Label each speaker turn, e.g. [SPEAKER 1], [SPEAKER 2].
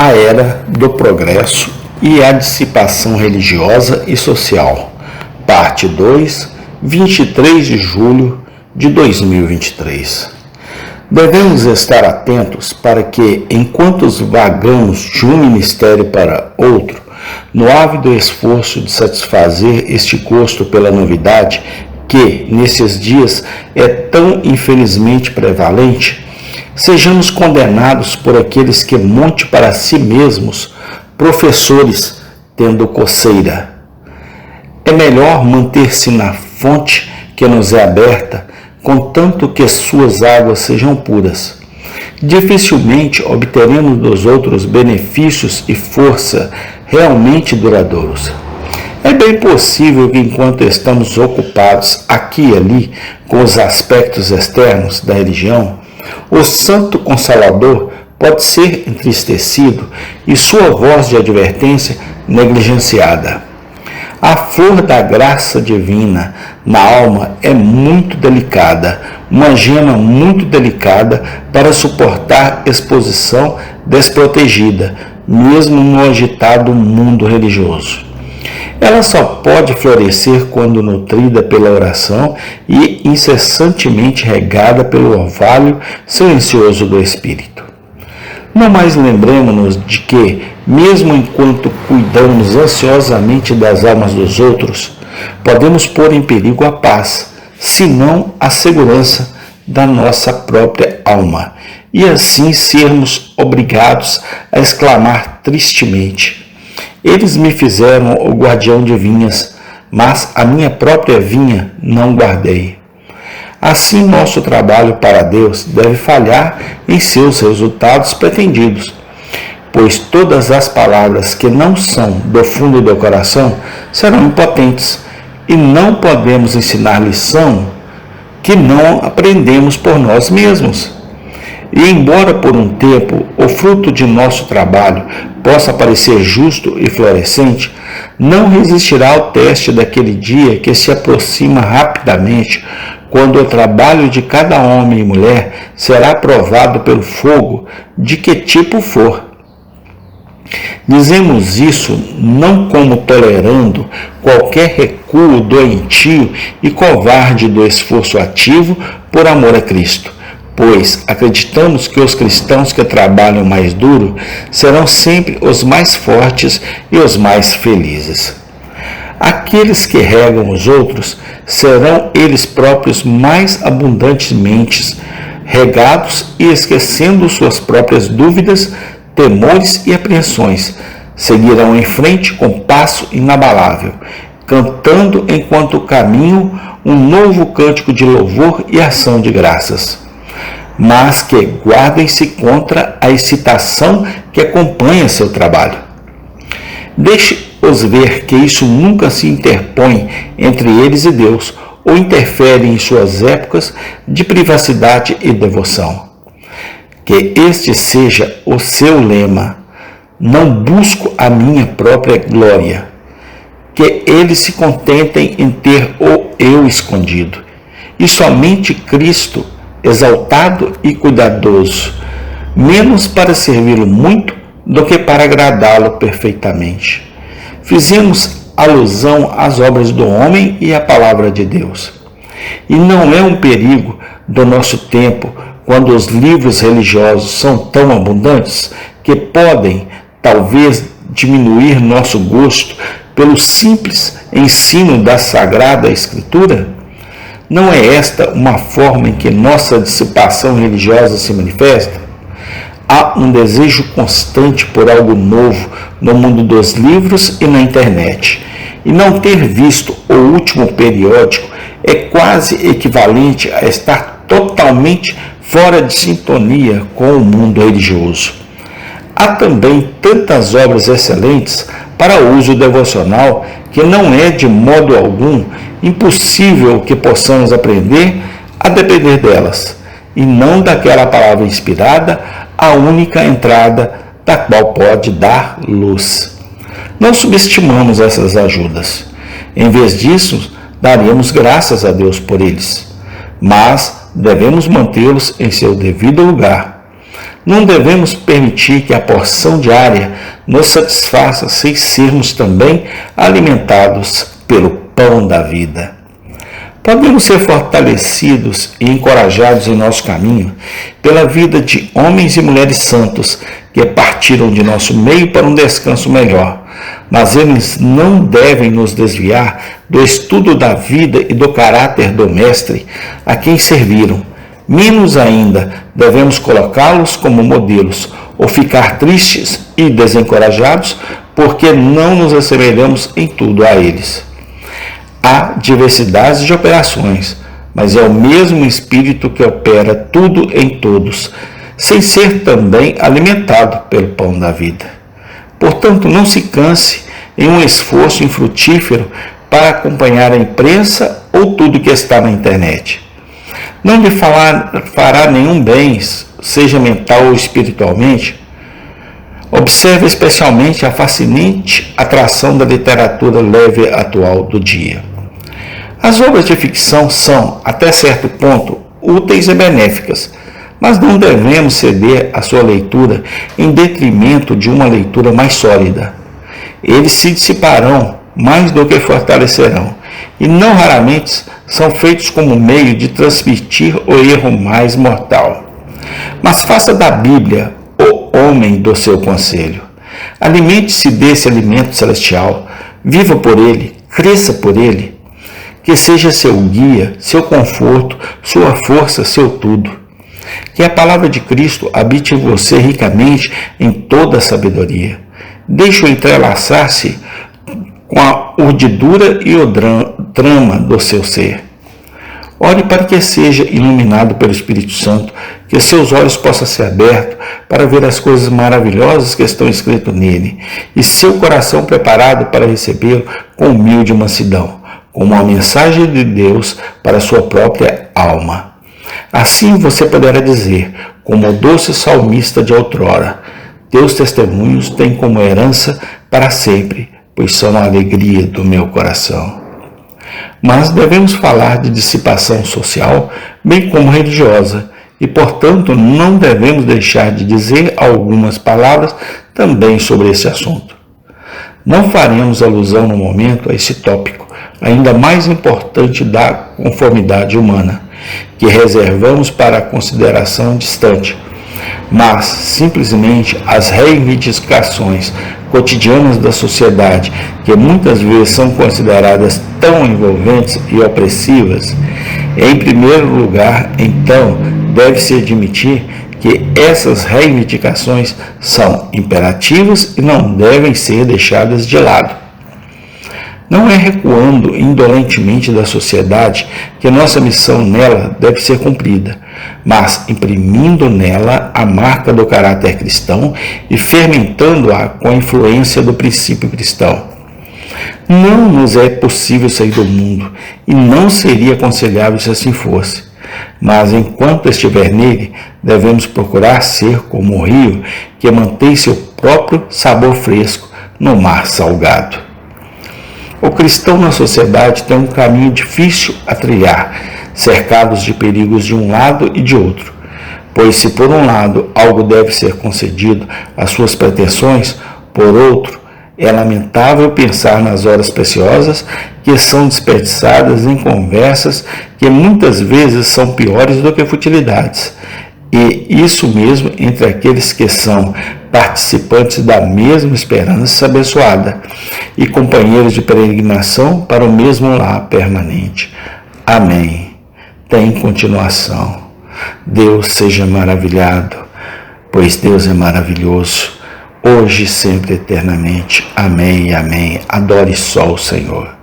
[SPEAKER 1] A Era do Progresso e a Dissipação Religiosa e Social, Parte 2, 23 de julho de 2023. Devemos estar atentos para que, enquanto vagamos de um ministério para outro, no ávido esforço de satisfazer este gosto pela novidade que, nesses dias, é tão infelizmente prevalente, sejamos condenados por aqueles que monte para si mesmos professores tendo coceira. É melhor manter-se na fonte que nos é aberta, contanto que suas águas sejam puras. Dificilmente obteremos dos outros benefícios e força realmente duradouros. É bem possível que, enquanto estamos ocupados aqui e ali com os aspectos externos da religião, o Santo Consolador pode ser entristecido e sua voz de advertência negligenciada. A flor da graça divina na alma é muito delicada, uma gema muito delicada para suportar exposição desprotegida, mesmo no agitado mundo religioso. Ela só pode florescer quando nutrida pela oração e incessantemente regada pelo orvalho silencioso do Espírito. Não mais lembremos-nos de que, mesmo enquanto cuidamos ansiosamente das almas dos outros, podemos pôr em perigo a paz, se não a segurança da nossa própria alma, e assim sermos obrigados a exclamar tristemente: eles me fizeram o guardião de vinhas, mas a minha própria vinha não guardei. Assim, nosso trabalho para Deus deve falhar em seus resultados pretendidos, pois todas as palavras que não são do fundo do coração serão impotentes, e não podemos ensinar lição que não aprendemos por nós mesmos. E embora por um tempo o fruto de nosso trabalho possa parecer justo e florescente, não resistirá ao teste daquele dia que se aproxima rapidamente, quando o trabalho de cada homem e mulher será provado pelo fogo, de que tipo for. Dizemos isso não como tolerando qualquer recuo doentio e covarde do esforço ativo por amor a Cristo, pois acreditamos que os cristãos que trabalham mais duro serão sempre os mais fortes e os mais felizes. Aqueles que regam os outros serão eles próprios mais abundantemente regados e, esquecendo suas próprias dúvidas, temores e apreensões, seguirão em frente com passo inabalável, cantando enquanto caminham um novo cântico de louvor e ação de graças. Mas que guardem-se contra a excitação que acompanha seu trabalho. Deixe-os ver que isso nunca se interpõe entre eles e Deus, ou interfere em suas épocas de privacidade e devoção. Que este seja o seu lema: não busco a minha própria glória. Que eles se contentem em ter o eu escondido, e somente Cristo exaltado e cuidadoso, menos para servi-lo muito do que para agradá-lo perfeitamente. Fizemos alusão às obras do homem e à palavra de Deus. E não é um perigo do nosso tempo, quando os livros religiosos são tão abundantes, que podem, talvez, diminuir nosso gosto pelo simples ensino da Sagrada Escritura? Não é esta uma forma em que nossa dissipação religiosa se manifesta? Há um desejo constante por algo novo no mundo dos livros e na internet, e não ter visto o último periódico é quase equivalente a estar totalmente fora de sintonia com o mundo religioso. Há também tantas obras excelentes para uso devocional que não é de modo algum impossível que possamos aprender a depender delas, e não daquela palavra inspirada, a única entrada da qual pode dar luz. Não subestimamos essas ajudas. Em vez disso, daremos graças a Deus por eles, mas devemos mantê-los em seu devido lugar. Não devemos permitir que a porção diária nos satisfaça sem sermos também alimentados pelo pão da vida. Podemos ser fortalecidos e encorajados em nosso caminho pela vida de homens e mulheres santos que partiram de nosso meio para um descanso melhor, mas eles não devem nos desviar do estudo da vida e do caráter do Mestre a quem serviram. Menos ainda, devemos colocá-los como modelos ou ficar tristes e desencorajados porque não nos assemelhamos em tudo a eles. Há diversidades de operações, mas é o mesmo Espírito que opera tudo em todos, sem ser também alimentado pelo pão da vida. Portanto, não se canse em um esforço infrutífero para acompanhar a imprensa ou tudo que está na internet. Não lhe fará nenhum bem, seja mental ou espiritualmente. Observe especialmente a fascinante atração da literatura leve atual do dia. As obras de ficção são, até certo ponto, úteis e benéficas, mas não devemos ceder à sua leitura em detrimento de uma leitura mais sólida. Eles se dissiparão mais do que fortalecerão, e não raramente são feitos como meio de transmitir o erro mais mortal. Mas faça da Bíblia o homem do seu conselho. Alimente-se desse alimento celestial, viva por ele, cresça por ele, que seja seu guia, seu conforto, sua força, seu tudo. Que a palavra de Cristo habite em você ricamente em toda a sabedoria. Deixe-o entrelaçar-se com a urdidura e o trama do seu ser. Ore para que seja iluminado pelo Espírito Santo, que seus olhos possam ser abertos para ver as coisas maravilhosas que estão escritas nele, e seu coração preparado para recebê-lo com humilde mansidão, como uma mensagem de Deus para a sua própria alma. Assim você poderá dizer, como o doce salmista de outrora: teus testemunhos têm como herança para sempre, pois são a alegria do meu coração. Mas devemos falar de dissipação social, bem como religiosa, e, portanto, não devemos deixar de dizer algumas palavras também sobre esse assunto. Não faremos alusão no momento a esse tópico, ainda mais importante da conformidade humana, que reservamos para a consideração distante, mas simplesmente as reivindicações cotidianas da sociedade, que muitas vezes são consideradas tão envolventes e opressivas. Em primeiro lugar, então, deve-se admitir que essas reivindicações são imperativas e não devem ser deixadas de lado. Não é recuando indolentemente da sociedade que nossa missão nela deve ser cumprida, mas imprimindo nela a marca do caráter cristão e fermentando-a com a influência do princípio cristão. Não nos é possível sair do mundo, e não seria aconselhável se assim fosse. Mas enquanto estiver nele, devemos procurar ser como o rio que mantém seu próprio sabor fresco no mar salgado. O cristão na sociedade tem um caminho difícil a trilhar, cercados de perigos de um lado e de outro. Pois se por um lado algo deve ser concedido às suas pretensões, por outro, é lamentável pensar nas horas preciosas que são desperdiçadas em conversas que muitas vezes são piores do que futilidades. E isso mesmo entre aqueles que são participantes da mesma esperança abençoada e companheiros de peregrinação para o mesmo lar permanente. Amém. Tem continuação. Deus seja maravilhado, pois Deus é maravilhoso, hoje, sempre, eternamente. Amém e amém. Adore só o Senhor.